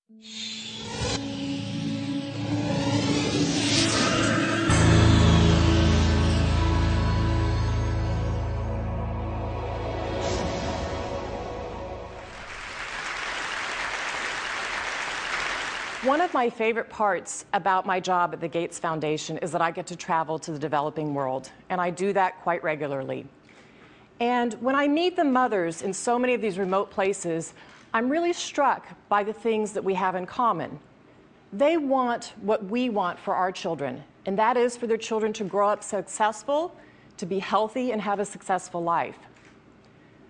One of my favorite parts about my job at the Gates Foundation is that I get to travel to the developing world, and I do that quite regularly. And when I meet the mothers in so many of these remote places, I'm really struck by the things that we have in common. They want what we want for our children, and that is for their children to grow up successful, to be healthy, and have a successful life.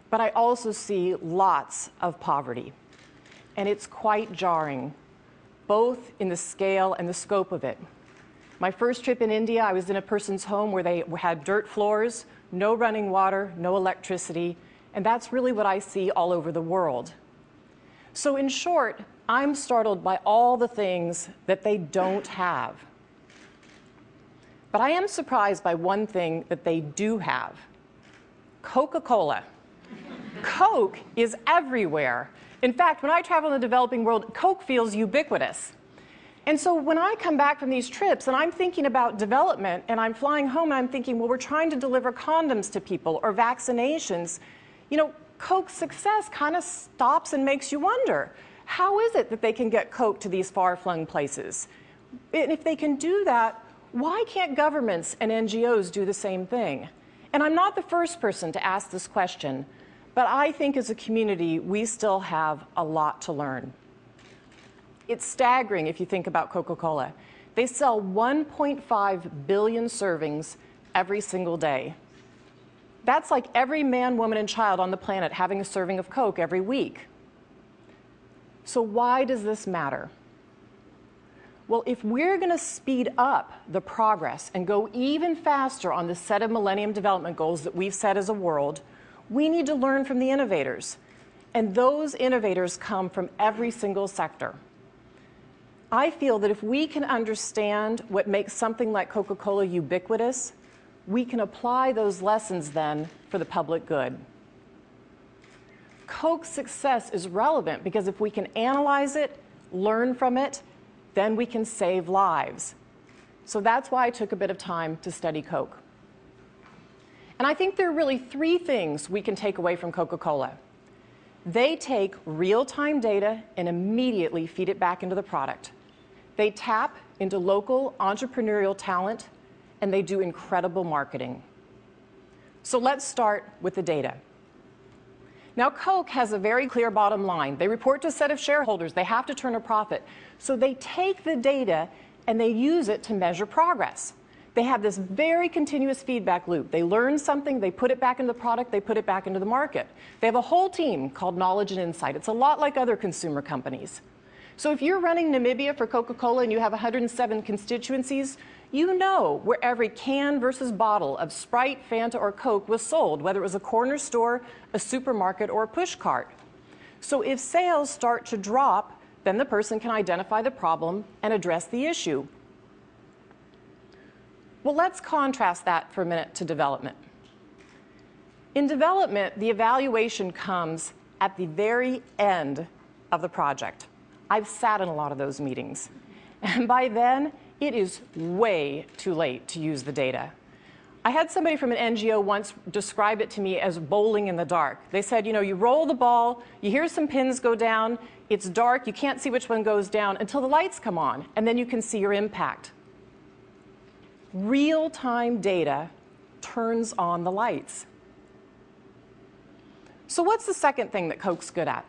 But I also see lots of poverty, and it's quite jarring, both in the scale and the scope of it. My first trip in India, I was in a person's home where they had dirt floors, no running water, no electricity, and that's really what I see all over the world. So in short, I'm startled by all the things that they don't have. But I am surprised by one thing that they do have: Coca Cola. Coke is everywhere. In fact, when I travel in the developing world, Coke feels ubiquitous. And so when I come back from these trips and I'm thinking about development and I'm flying home and I'm thinking, well, we're trying to deliver condoms to people or vaccinations, you know, Coke's success kind of stops and makes you wonder, how is it that they can get Coke to these far-flung places? And if they can do that, why can't governments and NGOs do the same thing? And I'm not the first person to ask this question, but I think as a community, we still have a lot to learn. It's staggering if you think about Coca-Cola. They sell 1.5 billion servings every single day. That's like every man, woman, and child on the planet having a serving of Coke every week. So why does this matter? Well, if we're going to speed up the progress and go even faster on the set of Millennium Development Goals that we've set as a world, we need to learn from the innovators. And those innovators come from every single sector. I feel that if we can understand what makes something like Coca-Cola ubiquitous, we can apply those lessons then for the public good. Coke's success is relevant because if we can analyze it, learn from it, then we can save lives. So that's why I took a bit of time to study Coke. And I think there are really three things we can take away from Coca-Cola. They take real-time data and immediately feed it back into the product. They tap into local entrepreneurial talent, and they do incredible marketing. So let's start with the data. Now, Coke has a very clear bottom line. They report to a set of shareholders. They have to turn a profit. So they take the data and they use it to measure progress. They have this very continuous feedback loop. They learn something, they put it back into the product, they put it back into the market. They have a whole team called Knowledge and Insight. It's a lot like other consumer companies. So if you're running Namibia for Coca-Cola and you have 107 constituencies, you know where every can versus bottle of Sprite, Fanta, or Coke was sold, whether it was a corner store, a supermarket, or a push cart. So if sales start to drop, then the person can identify the problem and address the issue. Well, let's contrast that for a minute to development. In development, the evaluation comes at the very end of the project. I've sat in a lot of those meetings. And by then, it is way too late to use the data. I had somebody from an NGO once describe it to me as bowling in the dark. They said, you know, you roll the ball, you hear some pins go down, it's dark, you can't see which one goes down until the lights come on, and then you can see your impact. Real-time data turns on the lights. So what's the second thing that Coke's good at?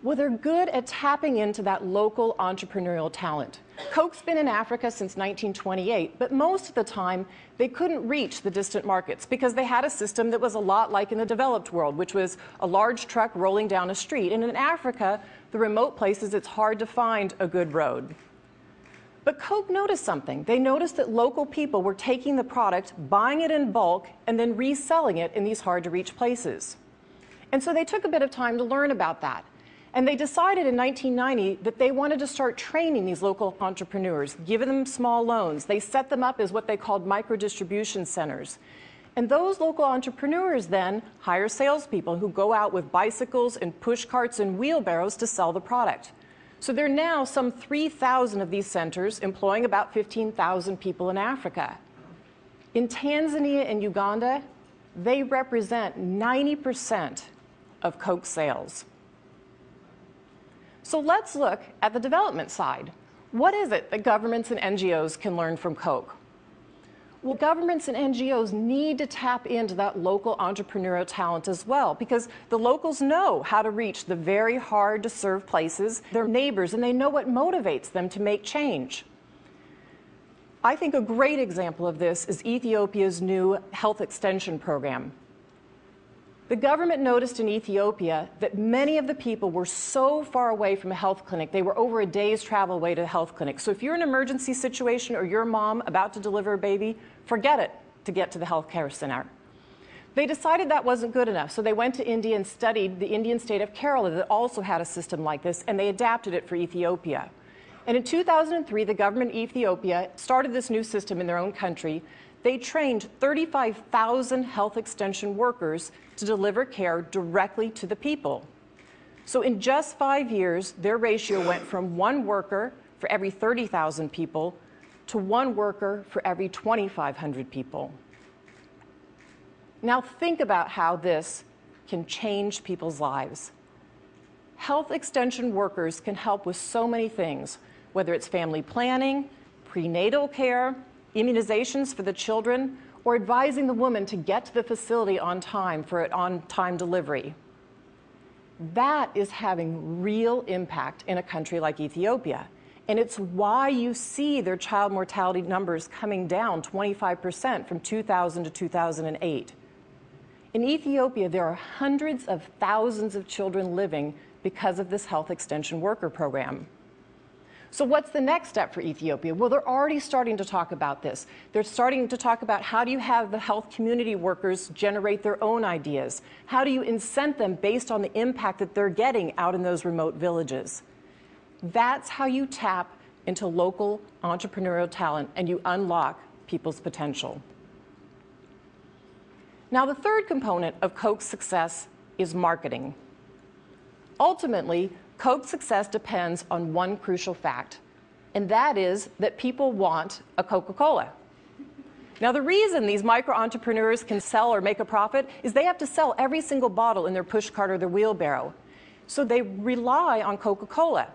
Well, they're good at tapping into that local entrepreneurial talent. Coke's been in Africa since 1928, but most of the time they couldn't reach the distant markets because they had a system that was a lot like in the developed world, which was a large truck rolling down a street. And in Africa, the remote places, it's hard to find a good road. But Coke noticed something. They noticed that local people were taking the product, buying it in bulk, and then reselling it in these hard-to-reach places. And so they took a bit of time to learn about that. And they decided in 1990 that they wanted to start training these local entrepreneurs, giving them small loans. They set them up as what they called micro-distribution centers. And those local entrepreneurs then hire salespeople who go out with bicycles and push carts and wheelbarrows to sell the product. So there are now some 3,000 of these centers employing about 15,000 people in Africa. In Tanzania and Uganda, they represent 90% of Coke sales. So let's look at the development side. What is it that governments and NGOs can learn from Coke? Well, governments and NGOs need to tap into that local entrepreneurial talent as well, because the locals know how to reach the very hard to serve places, their neighbors, and they know what motivates them to make change. I think a great example of this is Ethiopia's new health extension program. The government noticed in Ethiopia that many of the people were so far away from a health clinic, they were over a day's travel away to a health clinic. So if you're in an emergency situation or you're a mom about to deliver a baby, forget it to get to the health care center. They decided that wasn't good enough, so they went to India and studied the Indian state of Kerala that also had a system like this, and they adapted it for Ethiopia. And in 2003, the government of Ethiopia started this new system in their own country. They trained 35,000 health extension workers to deliver care directly to the people. So in just 5 years, their ratio went from 1 worker for every 30,000 people to 1 worker for every 2,500 people. Now think about how this can change people's lives. Health extension workers can help with so many things, whether it's family planning, prenatal care, immunizations for the children, or advising the woman to get to the facility on time for an on-time delivery. That is having real impact in a country like Ethiopia. And it's why you see their child mortality numbers coming down 25% from 2000 to 2008. In Ethiopia, there are hundreds of thousands of children living because of this health extension worker program. So what's the next step for Ethiopia? Well, they're already starting to talk about this. They're starting to talk about how do you have the health community workers generate their own ideas? How do you incent them based on the impact that they're getting out in those remote villages? That's how you tap into local entrepreneurial talent and you unlock people's potential. Now, the third component of Coke's success is marketing. Ultimately, Coke's success depends on one crucial fact, and that is that people want a Coca Cola. Now, the reason these micro-entrepreneurs can sell or make a profit is they have to sell every single bottle in their pushcart or their wheelbarrow. So they rely on Coca Cola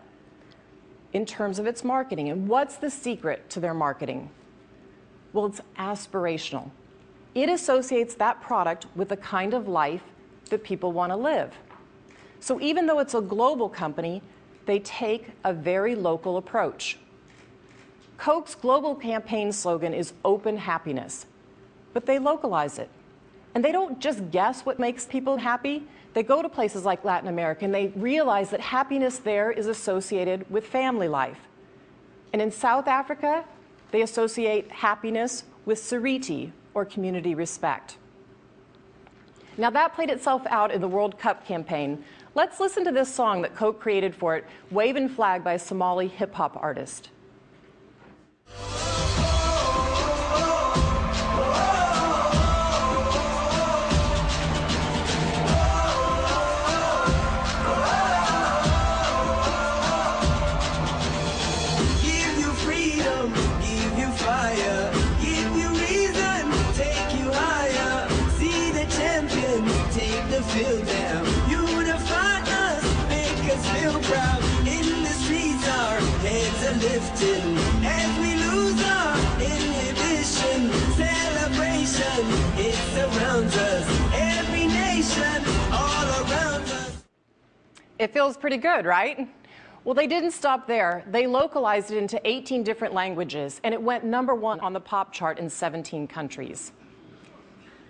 in terms of its marketing. And what's the secret to their marketing? Well, it's aspirational. It associates that product with the kind of life that people want to live. So even though it's a global company, they take a very local approach. Coke's global campaign slogan is open happiness, but they localize it. And they don't just guess what makes people happy. They go to places like Latin America and they realize that happiness there is associated with family life. And in South Africa, they associate happiness with Sariti, or community respect. Now that played itself out in the World Cup campaign. Let's listen to this song that Coke created for it, Wavin' Flag by a Somali hip-hop artist. Lifting as we lose our inhibition. Celebration, it surrounds us. Every nation, all around us. It feels pretty good, right? Well, they didn't stop there. They localized it into 18 different languages, and it went #1 on the pop chart in 17 countries.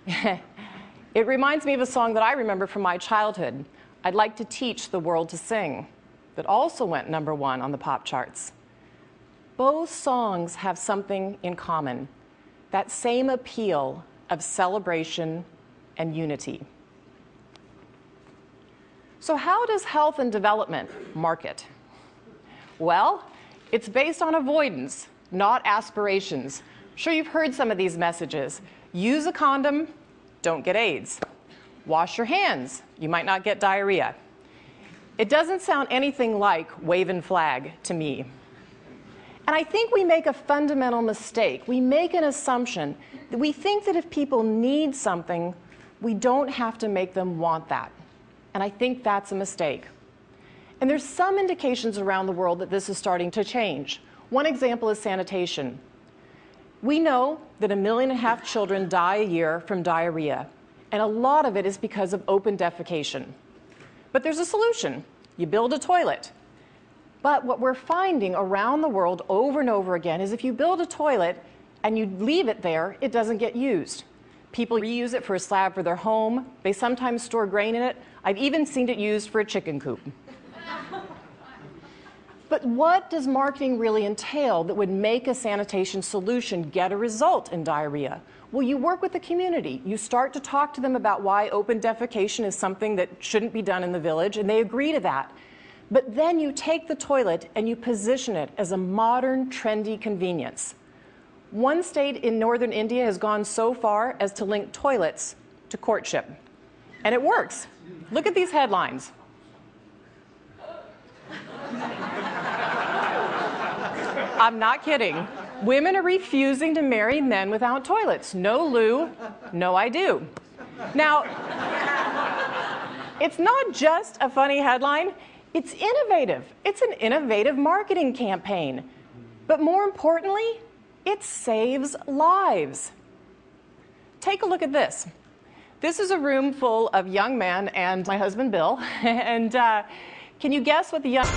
It reminds me of a song that I remember from my childhood, I'd Like to Teach the World to Sing, that also went #1 on the pop charts. Both songs have something in common, that same appeal of celebration and unity. So how does health and development market? Well, it's based on avoidance, not aspirations. I'm sure you've heard some of these messages. Use a condom, don't get AIDS. Wash your hands, you might not get diarrhea. It doesn't sound anything like waving flag to me. And I think we make a fundamental mistake. We make an assumption that we think that if people need something, we don't have to make them want that. And I think that's a mistake. And there's some indications around the world that this is starting to change. One example is sanitation. We know that 1.5 million children die a year from diarrhea, and a lot of it is because of open defecation. But there's a solution. You build a toilet. But what we're finding around the world over and over again is if you build a toilet and you leave it there, it doesn't get used. People reuse it for a slab for their home. They sometimes store grain in it. I've even seen it used for a chicken coop. But what does marketing really entail that would make a sanitation solution get a result in diarrhea? Well, you work with the community. You start to talk to them about why open defecation is something that shouldn't be done in the village, and they agree to that. But then you take the toilet and you position it as a modern, trendy convenience. One state in northern India has gone so far as to link toilets to courtship. And it works. Look at these headlines. I'm not kidding. Women are refusing to marry men without toilets. No loo, no I do. Now, it's not just a funny headline. It's innovative. It's an innovative marketing campaign. But more importantly, it saves lives. Take a look at this. This is a room full of young men and my husband, Bill. And can you guess what the young...